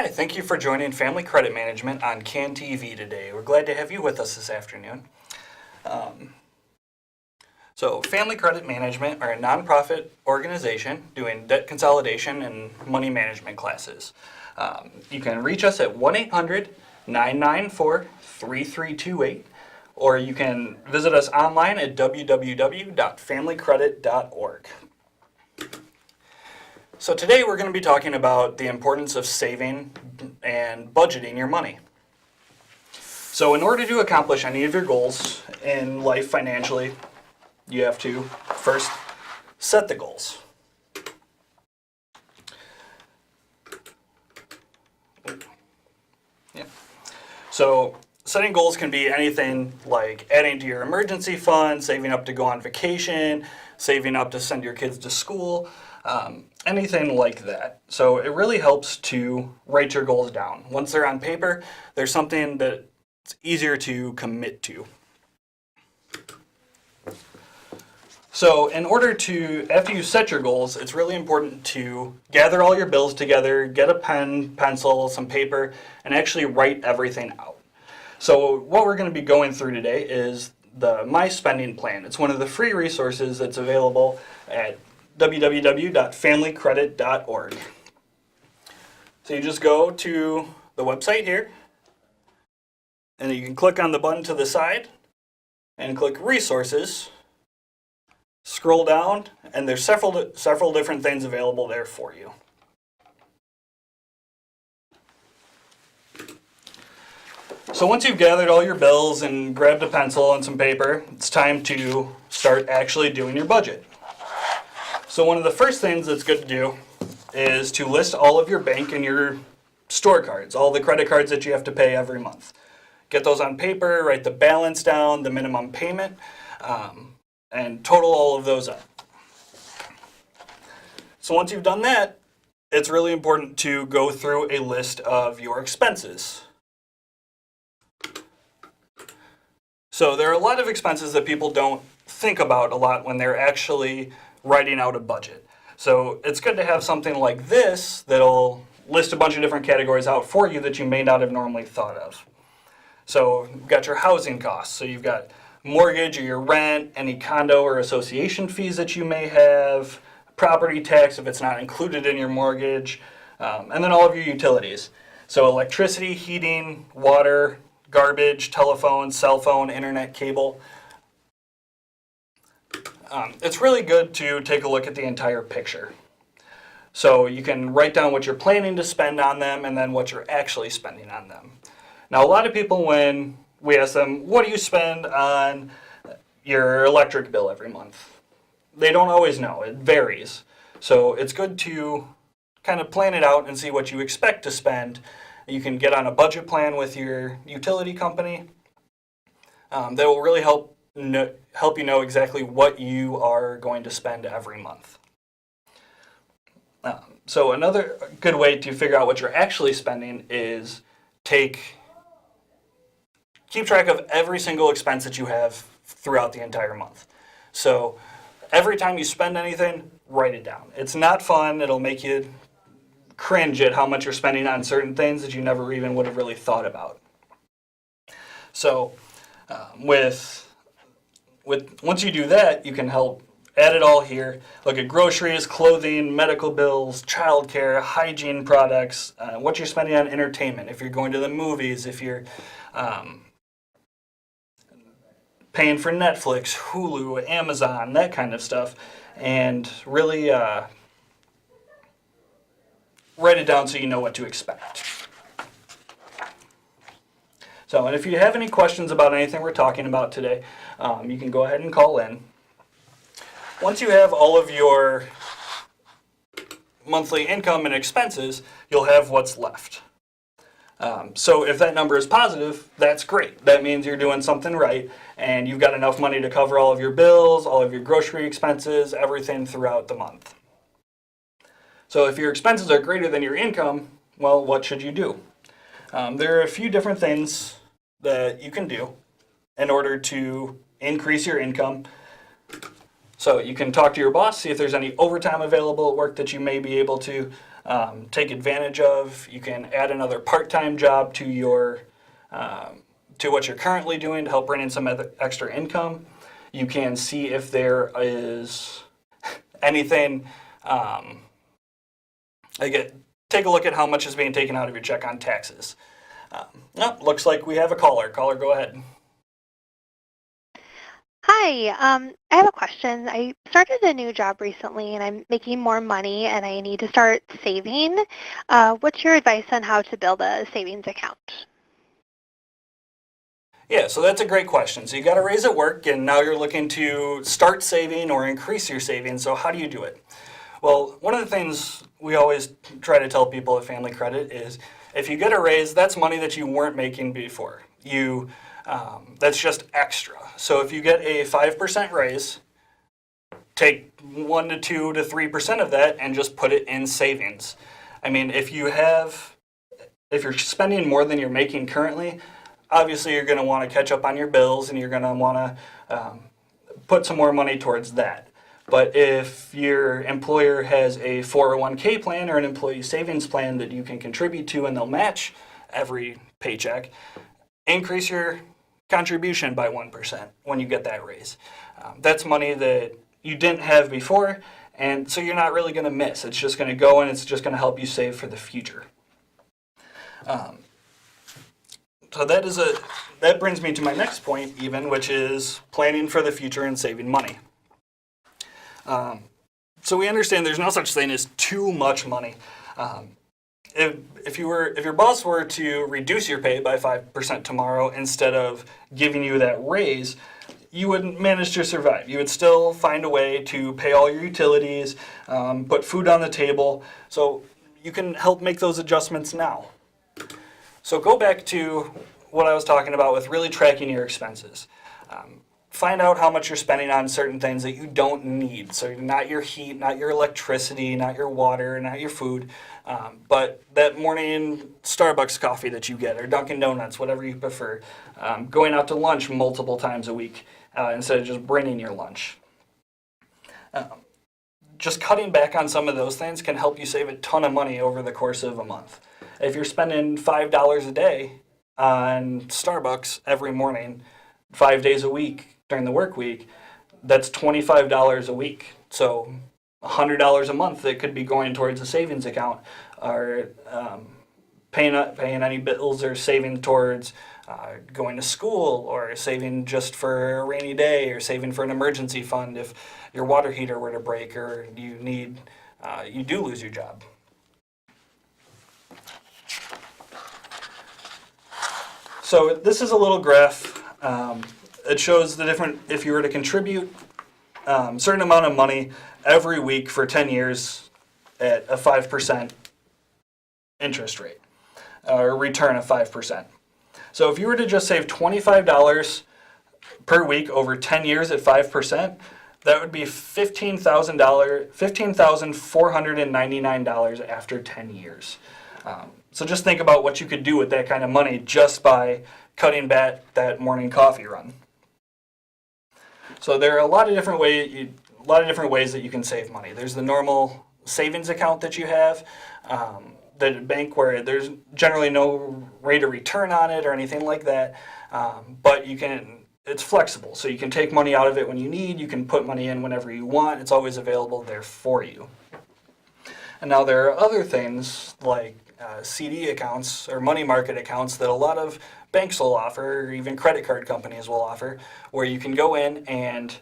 Hi, thank you for joining Family Credit Management on CAN TV today. We're glad to have you with us this afternoon. Family Credit Management are a nonprofit organization doing debt consolidation and money management classes. You can reach us at 1-800-994-3328, or you can visit us online at www.familycredit.org. So today we're going to be talking about the importance of saving and budgeting your money. So in order to accomplish any of your goals in life financially, you have to first set the goals. So setting goals can be anything like adding to your emergency fund, saving up to go on vacation, saving up to send your kids to school, anything like that. So it really helps to write your goals down. Once they're on paper, there's something that's easier to commit to. So in order to, after you set your goals, it's really important to gather all your bills together, get a pen, pencil, some paper, and actually write everything out. So what we're going to be going through today is the My Spending Plan. It's one of the free resources that's available at www.familycredit.org. So you just go to the website here, and you can click on the button to the side and click Resources. Scroll down, and there's several different things available there for you. So once you've gathered all your bills and grabbed a pencil and some paper, it's time to start actually doing your budget. So one of the first things that's good to do is to list all of your bank and your store cards, all the credit cards that you have to pay every month. Get those on paper, write the balance down, the minimum payment, and total all of those up. So once you've done that, it's really important to go through a list of your expenses. So there are a lot of expenses that people don't think about a lot when they're actually writing out a budget. So it's good to have something like this that'll list a bunch of different categories out for you that you may not have normally thought of. So you've got your housing costs. So you've got mortgage or your rent, any condo or association fees that you may have, property tax if it's not included in your mortgage, and then all of your utilities. So electricity, heating, water, garbage, telephone, cell phone, internet, cable. It's really good to take a look at the entire picture. So you can write down what you're planning to spend on them and then what you're actually spending on them. Now a lot of people, when we ask them, what do you spend on your electric bill every month? They don't always know. It varies. So it's good to kind of plan it out and see what you expect to spend. You can get on a budget plan with your utility company. That will really help you know exactly what you are going to spend every month. So another good way to figure out what you're actually spending is keep track of every single expense that you have throughout the entire month. So every time you spend anything, write it down. It's not fun. It'll make you cringe at how much you're spending on certain things that you never even would have really thought about. So once you do that, you can help add it all here. Look at groceries, clothing, medical bills, childcare, hygiene products, what you're spending on entertainment, if you're going to the movies, if you're paying for Netflix, Hulu, Amazon, that kind of stuff, and really write it down so you know what to expect. So, and if you have any questions about anything we're talking about today, you can go ahead and call in. Once you have all of your monthly income and expenses, you'll have what's left. So if that number is positive, that's great. That means you're doing something right, and you've got enough money to cover all of your bills, all of your grocery expenses, everything throughout the month. So if your expenses are greater than your income, well, what should you do? There are a few different things that you can do in order to increase your income. So you can talk to your boss, see if there's any overtime available at work that you may be able to take advantage of. You can add another part-time job to your to what you're currently doing to help bring in some extra income. You can see if there is anything. Take a look at how much is being taken out of your check on taxes. Looks like we have a caller. Caller, go ahead. Hi, I have a question. I started a new job recently and I'm making more money and I need to start saving. What's your advice on how to build a savings account? Yeah, so that's a great question. So you got a raise at work and now you're looking to start saving or increase your savings. So how do you do it? Well, one of the things we always try to tell people at Family Credit is if you get a raise, that's money that you weren't making before. That's just extra. So if you get a 5% raise, take 1 to 2 to 3% of that and just put it in savings. I mean, if you're spending more than you're making currently, obviously you're going to want to catch up on your bills and you're going to want to put some more money towards that. But if your employer has a 401k plan or an employee savings plan that you can contribute to and they'll match every paycheck, increase your contribution by 1% when you get that raise. That's money that you didn't have before, and so you're not really going to miss. It's just going to go and it's just going to help you save for the future. So that brings me to my next point even, which is planning for the future and saving money. So we understand there's no such thing as too much money. If your boss were to reduce your pay by 5% tomorrow instead of giving you that raise, you wouldn't manage to survive. You would still find a way to pay all your utilities, put food on the table, so you can help make those adjustments now. So go back to what I was talking about with really tracking your expenses. Find out how much you're spending on certain things that you don't need. So not your heat, not your electricity, not your water, not your food, but that morning Starbucks coffee that you get, or Dunkin' Donuts, whatever you prefer. Going out to lunch multiple times a week instead of just bringing your lunch. Just cutting back on some of those things can help you save a ton of money over the course of a month. If you're spending $5 a day on Starbucks every morning, 5 days a week during the work week, that's $25 a week. So $100 a month that could be going towards a savings account, or paying any bills, or saving towards going to school, or saving just for a rainy day, or saving for an emergency fund if your water heater were to break or you do lose your job. So this is a little graph. It shows the different, if you were to contribute a certain amount of money every week for 10 years at a 5% interest rate, or return of 5%. So if you were to just save $25 per week over 10 years at 5%, that would be $15,499 after 10 years. So just think about what you could do with that kind of money just by cutting back that morning coffee run. So there are a lot of different ways that you can save money. There's the normal savings account that you have, the bank where there's generally no rate of return on it or anything like that, but it's flexible. So you can take money out of it when you need. You can put money in whenever you want. It's always available there for you. And now there are other things like CD accounts or money market accounts that a lot of banks will offer, or even credit card companies will offer, where you can go in and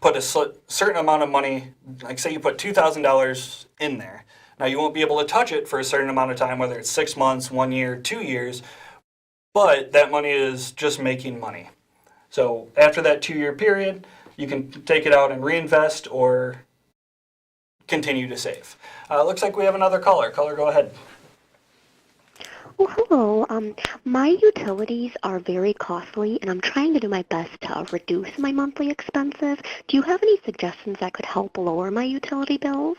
put a certain amount of money, like say you put $2,000 in there. Now you won't be able to touch it for a certain amount of time, whether it's 6 months, 1 year, 2 years, but that money is just making money. So after that 2-year period, you can take it out and reinvest or continue to save. Looks like we have another caller. Caller, go ahead. Oh, hello. My utilities are very costly, and I'm trying to do my best to reduce my monthly expenses. Do you have any suggestions that could help lower my utility bills?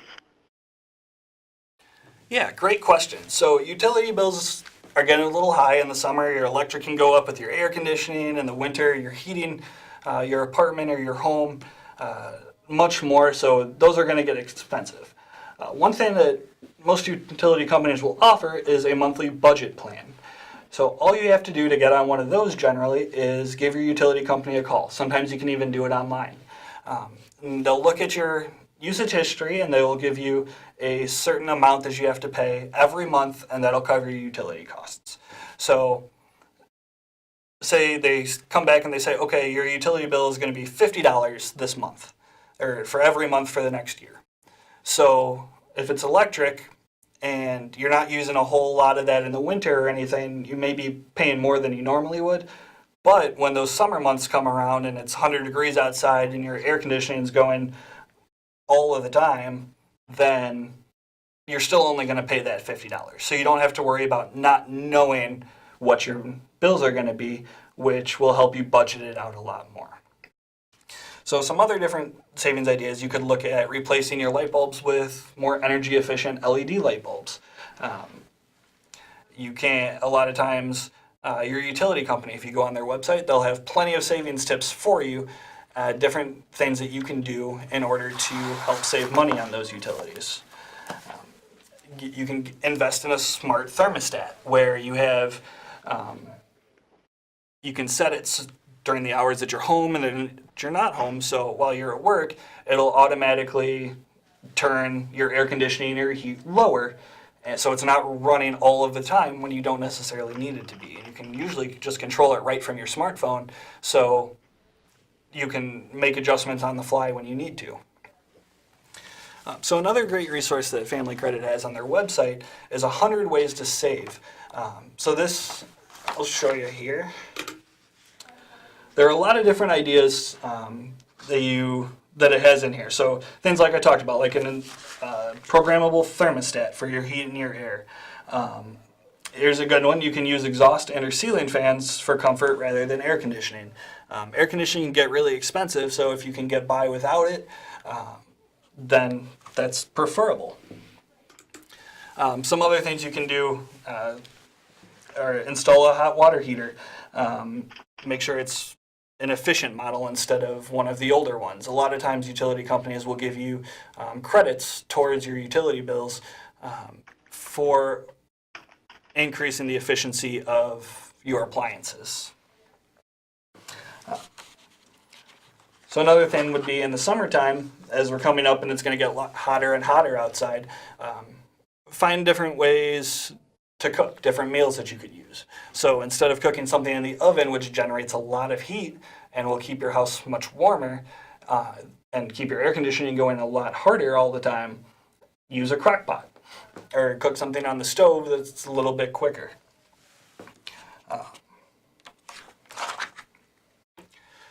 Yeah, great question. So utility bills are getting a little high in the summer. Your electric can go up with your air conditioning. In the winter, your heating, your apartment or your home, much more. So those are going to get expensive. One thing that most utility companies will offer is a monthly budget plan. So all you have to do to get on one of those generally is give your utility company a call. Sometimes you can even do it online. And they'll look at your usage history and they will give you a certain amount that you have to pay every month, and that'll cover your utility costs. So say they come back and they say, okay, your utility bill is going to be $50 this month, or for every month for the next year. So if it's electric and you're not using a whole lot of that in the winter or anything, you may be paying more than you normally would. But when those summer months come around and it's 100 degrees outside and your air conditioning is going all of the time, then you're still only going to pay that $50. So you don't have to worry about not knowing what your bills are going to be, which will help you budget it out a lot more. So some other different savings ideas, you could look at replacing your light bulbs with more energy efficient LED light bulbs. You can, a lot of times, your utility company, if you go on their website, they'll have plenty of savings tips for you, different things that you can do in order to help save money on those utilities. You can invest in a smart thermostat where you have, you can set it during the hours that you're home and then you're not home. So while you're at work, it'll automatically turn your air conditioning or heat lower. And so it's not running all of the time when you don't necessarily need it to be. You can usually just control it right from your smartphone, so you can make adjustments on the fly when you need to. So another great resource that Family Credit has on their website is 100 ways to save. So this, I'll show you here. There are a lot of different ideas that it has in here. So things like I talked about, like an programmable thermostat for your heat and your air. Here's a good one. You can use exhaust and or ceiling fans for comfort rather than air conditioning. Air conditioning can get really expensive, so if you can get by without it, then that's preferable. Some other things you can do are install a hot water heater. Make sure it's an efficient model instead of one of the older ones. A lot of times utility companies will give you credits towards your utility bills for increasing the efficiency of your appliances. So another thing would be in the summertime, as we're coming up and it's going to get a lot hotter and hotter outside, find different ways to cook, different meals that you could use. So instead of cooking something in the oven, which generates a lot of heat and will keep your house much warmer and keep your air conditioning going a lot harder all the time, use a crock pot or cook something on the stove that's a little bit quicker.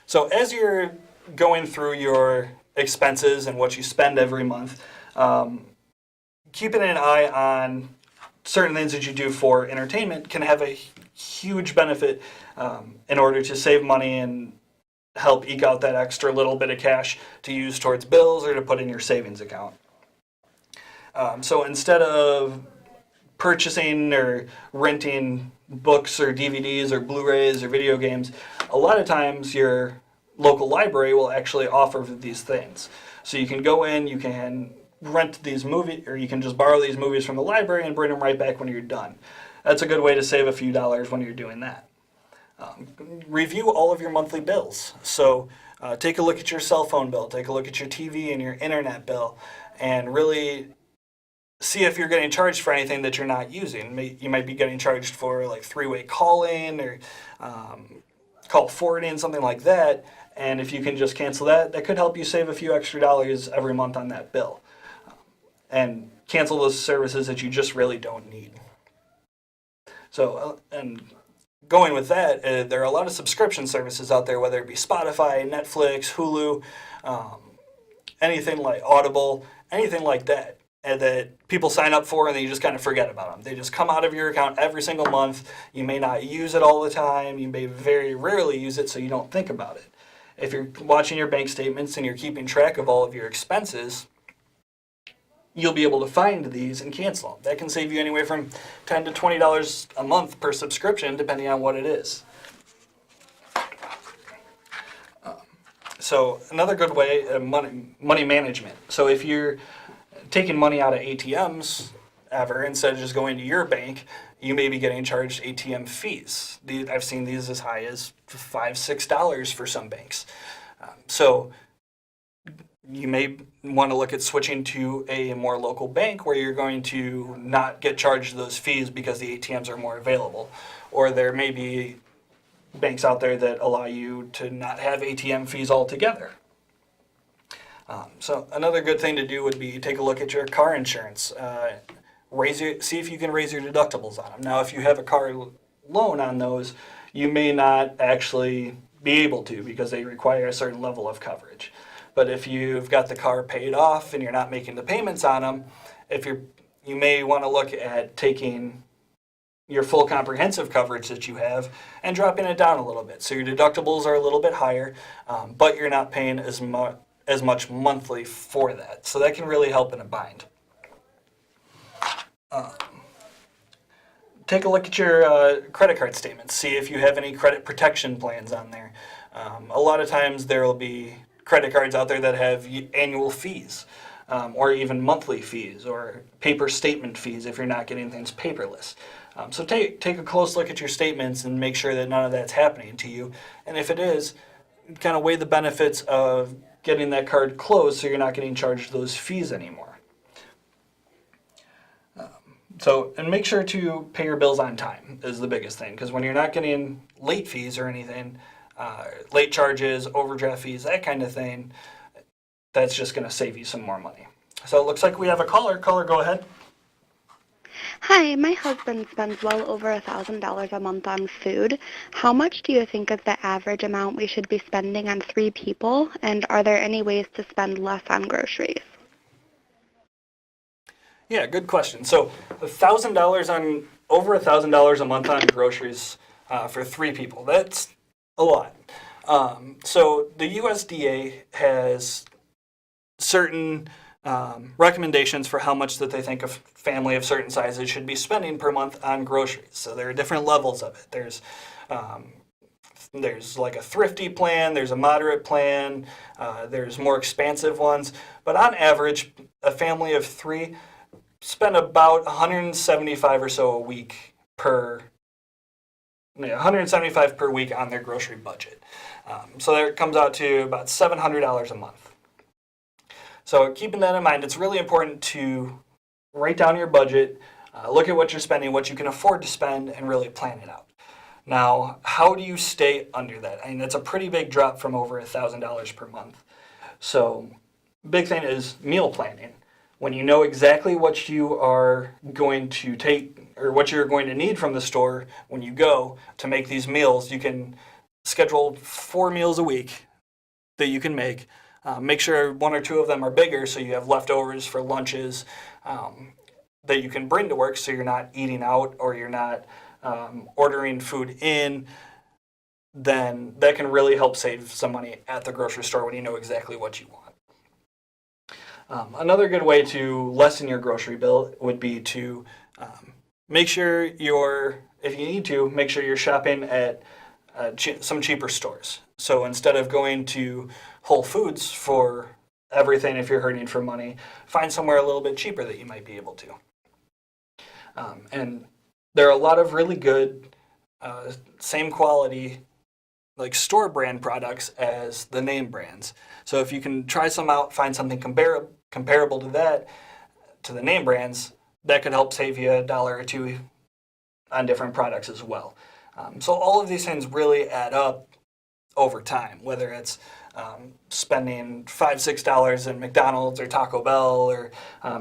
So as you're going through your expenses and what you spend every month, keeping an eye on certain things that you do for entertainment can have a huge benefit in order to save money and help eke out that extra little bit of cash to use towards bills or to put in your savings account. So instead of purchasing or renting books or DVDs or Blu-rays or video games, a lot of times your local library will actually offer these things. So you can go in, you can rent these movies, or you can just borrow these movies from the library and bring them right back when you're done. That's a good way to save a few dollars when you're doing that. Review all of your monthly bills. So take a look at your cell phone bill, take a look at your TV and your internet bill, and really see if you're getting charged for anything that you're not using. You might be getting charged for like three-way calling or call forwarding, something like that. And if you can just cancel that, that could help you save a few extra dollars every month on that bill. And cancel those services that you just really don't need. So, and going with that, there are a lot of subscription services out there, whether it be Spotify, Netflix, Hulu, anything like Audible, anything like that, that people sign up for and then you just kind of forget about them. They just come out of your account every single month. You may not use it all the time. You may very rarely use it, so you don't think about it. If you're watching your bank statements and you're keeping track of all of your expenses, you'll be able to find these and cancel them. That can save you anywhere from $10 to $20 a month per subscription, depending on what it is. So another good way, money management. So if you're taking money out of ATMs ever, instead of just going to your bank, you may be getting charged ATM fees. I've seen these as high as $5, $6 for some banks. So you may want to look at switching to a more local bank where you're going to not get charged those fees because the ATMs are more available. Or there may be banks out there that allow you to not have ATM fees altogether. So another good thing to do would be take a look at your car insurance. See if you can raise your deductibles on them. Now, if you have a car loan on those, you may not actually be able to because they require a certain level of coverage. But if you've got the car paid off and you're not making the payments on them, you may want to look at taking your full comprehensive coverage that you have and dropping it down a little bit. So your deductibles are a little bit higher, but you're not paying as much monthly for that. So that can really help in a bind. Take a look at your credit card statements. See if you have any credit protection plans on there. A lot of times there will be credit cards out there that have annual fees, or even monthly fees, or paper statement fees if you're not getting things paperless. So take a close look at your statements and make sure that none of that's happening to you. And if it is, kind of weigh the benefits of getting that card closed so you're not getting charged those fees anymore. And make sure to pay your bills on time is the biggest thing, because when you're not getting late fees or anything, late charges, overdraft fees, that kind of thing, that's just going to save you some more money. So it looks like we have a caller. Caller, go ahead. Hi, my husband spends well over $1,000 a month on food. How much do you think is the average amount we should be spending on 3 people? And are there any ways to spend less on groceries? Yeah, good question. So over $1,000 a month on groceries for 3 people. That's a lot. So the USDA has certain recommendations for how much that they think a family of certain sizes should be spending per month on groceries. So there are different levels of it. There's like a thrifty plan, there's a moderate plan, there's more expansive ones. But on average, a family of 3 spend about $175 or so a week $175 per week on their grocery budget. So that comes out to about $700 a month. So keeping that in mind, it's really important to write down your budget, look at what you're spending, what you can afford to spend, and really plan it out. Now, how do you stay under that? I mean, that's a pretty big drop from over $1,000 per month. So big thing is meal planning. When you know exactly what you are going to take or what you're going to need from the store when you go to make these meals, you can schedule 4 meals a week that you can make. Make sure 1 or 2 of them are bigger so you have leftovers for lunches that you can bring to work so you're not eating out or you're not ordering food in. Then that can really help save some money at the grocery store when you know exactly what you want. Another good way to lessen your grocery bill would be to make sure if you need to, make sure you're shopping at some cheaper stores. So instead of going to Whole Foods for everything if you're hurting for money, find somewhere a little bit cheaper that you might be able to. And there are a lot of really good, same quality, like store brand products as the name brands. So if you can try some out, find something comparable to that, to the name brands, that could help save you $1 or $2 on different products as well. So all of these things really add up over time, whether it's spending $5, $6 in McDonald's or Taco Bell or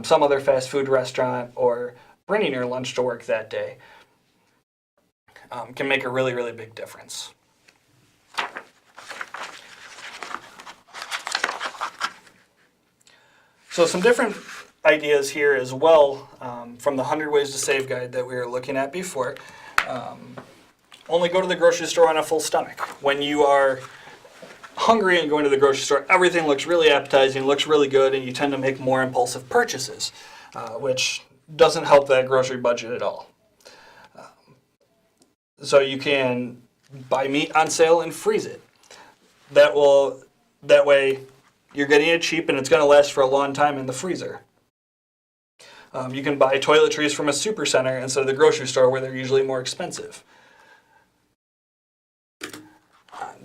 some other fast food restaurant or bringing your lunch to work that day, can make a really, really big difference. So some different ideas here as well from the 100 Ways to Save guide that we were looking at before. Only go to the grocery store on a full stomach. When you are hungry and going to the grocery store, everything looks really appetizing, looks really good, and you tend to make more impulsive purchases, which doesn't help that grocery budget at all. So you can buy meat on sale and freeze it. That way you're getting it cheap and it's going to last for a long time in the freezer. You can buy toiletries from a supercenter instead of the grocery store where they're usually more expensive.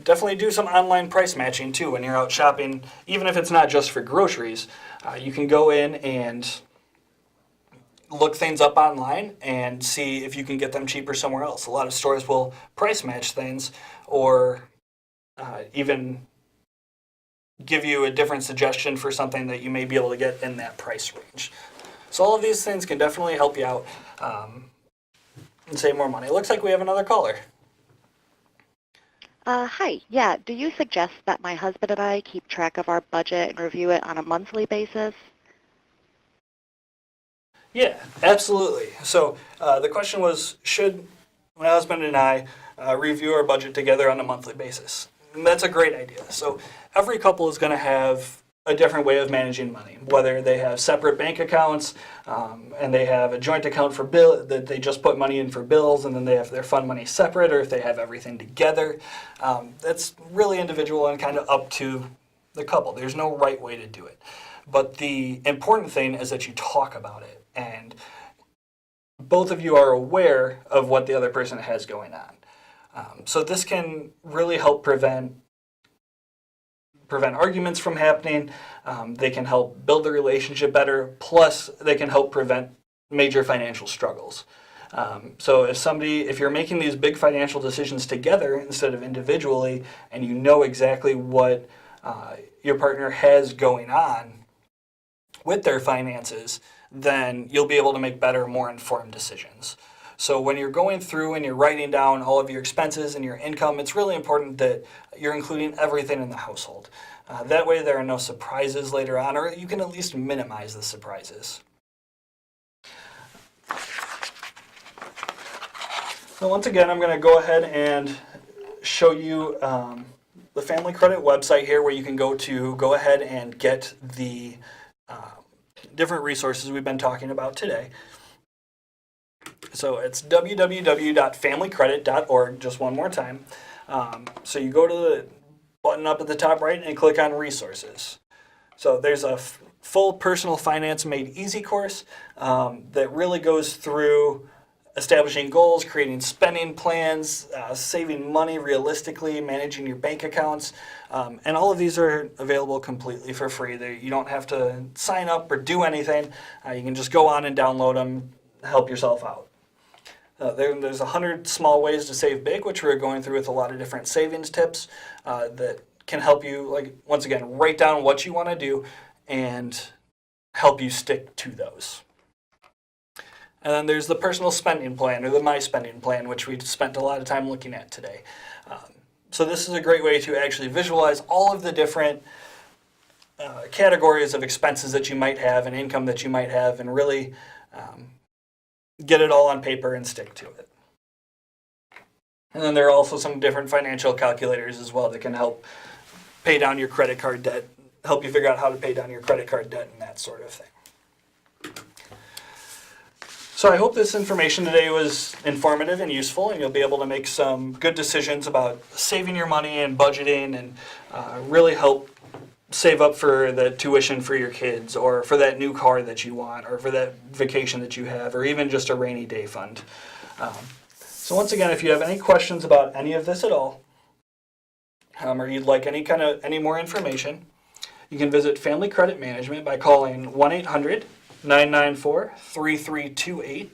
Definitely do some online price matching too when you're out shopping, even if it's not just for groceries. You can go in and look things up online and see if you can get them cheaper somewhere else. A lot of stores will price match things or even give you a different suggestion for something that you may be able to get in that price range. So all of these things can definitely help you out and save more money. It looks like we have another caller. Hi. Yeah, do you suggest that my husband and I keep track of our budget and review it on a monthly basis? Yeah, absolutely. So the question was, should my husband and I review our budget together on a monthly basis? And that's a great idea. So every couple is going to have a different way of managing money, whether they have separate bank accounts and they have a joint account for bill that they just put money in for bills and then they have their fund money separate, or if they have everything together. That's really individual and kind of up to the couple. There's no right way to do it. But the important thing is that you talk about it and both of you are aware of what the other person has going on. So this can really help prevent arguments from happening. They can help build the relationship better. Plus, they can help prevent major financial struggles. So if you're making these big financial decisions together instead of individually, and you know exactly what your partner has going on with their finances, then you'll be able to make better, more informed decisions. So when you're going through and you're writing down all of your expenses and your income, it's really important that you're including everything in the household. That way there are no surprises later on, or you can at least minimize the surprises. So once again, I'm going to go ahead and show you the Family Credit website here where you can go ahead and get the different resources we've been talking about today. So it's www.familycredit.org, just one more time. So you go to the button up at the top right and click on resources. So there's a full personal finance made easy course that really goes through establishing goals, creating spending plans, saving money realistically, managing your bank accounts. And all of these are available completely for free. You don't have to sign up or do anything. You can just go on and download them, help yourself out. There's 100 small ways to save big, which we're going through with a lot of different savings tips that can help you, like, once again, write down what you want to do and help you stick to those. And then there's the personal spending plan, or the My Spending Plan, which we spent a lot of time looking at today. So this is a great way to actually visualize all of the different categories of expenses that you might have and income that you might have, and really get it all on paper and stick to it. And then there are also some different financial calculators as well that can help pay down your credit card debt, help you figure out how to pay down your credit card debt and that sort of thing. So I hope this information today was informative and useful, and you'll be able to make some good decisions about saving your money and budgeting, and really help save up for the tuition for your kids, or for that new car that you want, or for that vacation that you have, or even just a rainy day fund. So once again, if you have any questions about any of this at all, or you'd like any more information, you can visit Family Credit Management by calling 1-800-994-3328,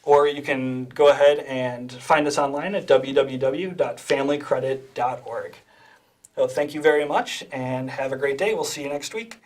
or you can go ahead and find us online at www.familycredit.org. So thank you very much and have a great day. We'll see you next week.